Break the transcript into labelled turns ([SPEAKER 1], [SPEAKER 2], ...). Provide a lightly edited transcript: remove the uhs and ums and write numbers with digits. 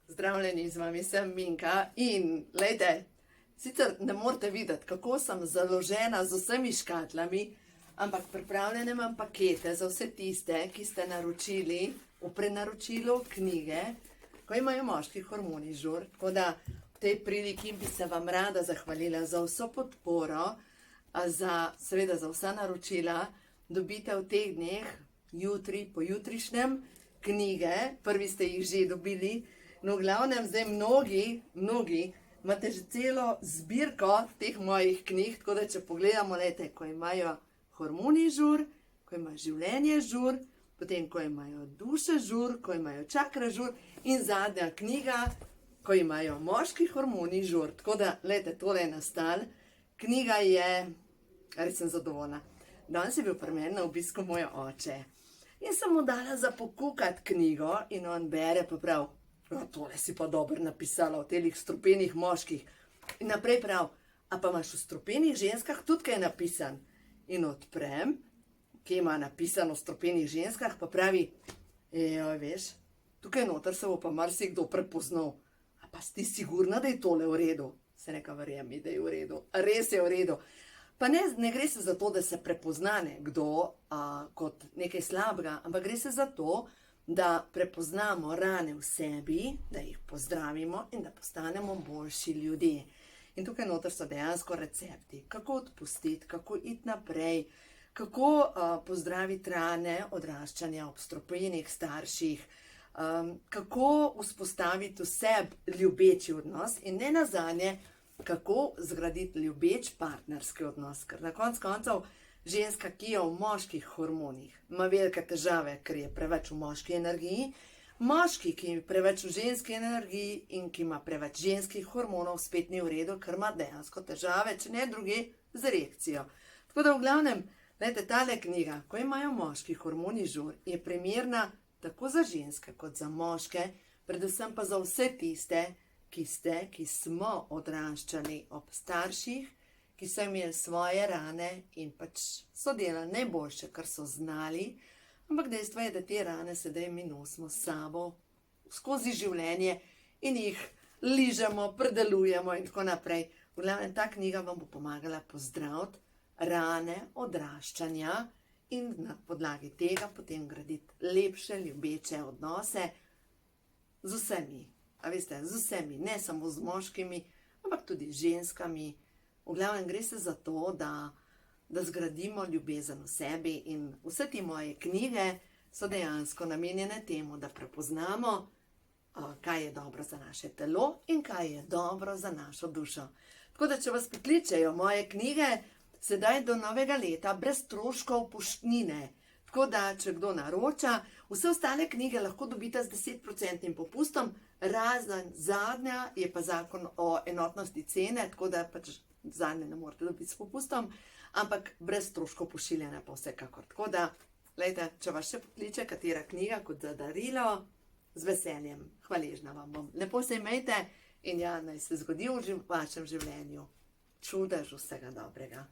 [SPEAKER 1] Zdravljeni, z vami sem Minka in lejte, sicer ne morete videti, kako sem založena z vsemi škatlami, ampak pripravljene imam pakete za vse tiste, ki ste naročili v prenaročilu knjige, ko imajo moški hormoni žur. Tako da v tej priliki bi se vam rada zahvalila za vso podporo, seveda za vsa naročila. Dobite v teh dneh, jutri, pojutrišnjem, knjige, prvi ste jih že dobili. No, v glavnem, zdaj mnogi imate že celo zbirko teh mojih knjig, tako da če pogledamo, lejte, ko imajo hormoni žur, ko imajo življenje žur, potem ko imajo duše žur, ko imajo čakra žur in zadnja knjiga, ko imajo moški hormoni žur. Tako da, lejte, tole je nastal. Knjiga je, res sem zadovoljna. Danes je bil pri meni na obisku moj oče in sem mu dala za pokukati knjigo in on bere pa prav. Tole si pa dobro napisala o telih strupenih moških. In naprej prav, a pa imaš v strupenih ženskah tudi kaj napisan? In odprem, ki ima napisano o strupenih ženskah, pa pravi, veš, tukaj noter se bo pa marsikdo prepoznal. A pa si sigurna, da je tole v redu? Se neka verjemi, da je v redu. Res je v redu. Pa ne gre se za to, da se prepozna nekdo kot nekaj slabega, ampak gre se za to, da prepoznamo rane v sebi, da jih pozdravimo in da postanemo boljši ljudje. In tukaj noter so dejansko recepti, kako odpustiti, kako iti naprej, kako pozdraviti rane odraščanja ob strupenih starših, kako vzpostaviti v sebi ljubeči odnos in ne nazadnje, kako zgraditi ljubeč partnerski odnos. Ker na koncu koncev ženska, ki je v moških hormonih, ima velike težave, ker je preveč v moški energiji. Moški, ki je preveč v ženski energiji in ki ima preveč ženskih hormonov, spet ni v redu, ker ima dejansko težave, če ne druge, z erekcijo. Tako da v glavnem, gledajte, tale knjiga, ko imajo moški hormoni žur, je primerna tako za ženske kot za moške, predvsem pa za vse tiste, ki smo odraščali ob starših, ki so imeli svoje rane in pač so delali najboljše, kar so znali, ampak dejstvo je, da te rane sedaj mi nosimo s sabo skozi življenje in jih ližemo, predelujemo in tako naprej. V glavnem, ta knjiga vam bo pomagala pozdraviti rane odraščanja in na podlagi tega potem graditi lepše, ljubeče odnose z vsemi. A veste, z vsemi, ne samo z moškimi, ampak tudi z ženskami. V glavnem, gre se za to, da zgradimo ljubezen v sebi in vse te moje knjige so dejansko namenjene temu, da prepoznamo, kaj je dobro za naše telo in kaj je dobro za našo dušo. Tako da, če vas pokličejo moje knjige, sedaj do novega leta brez stroškov poštnine. Tako da, če kdo naroča, vse ostale knjige lahko dobite z 10% popustom, razen zadnja je pa zakon o enotnosti cene, tako da pač zadnje ne morete dobiti s popustom, ampak brez stroškov pošiljanja pa vsekakor. Tako da, glejte, če vas še pokliče katera knjiga kot za darilo, z veseljem, hvaležna vam bom. Lepo se imejte in ja, naj se zgodi v vašem življenju čudež vsega dobrega.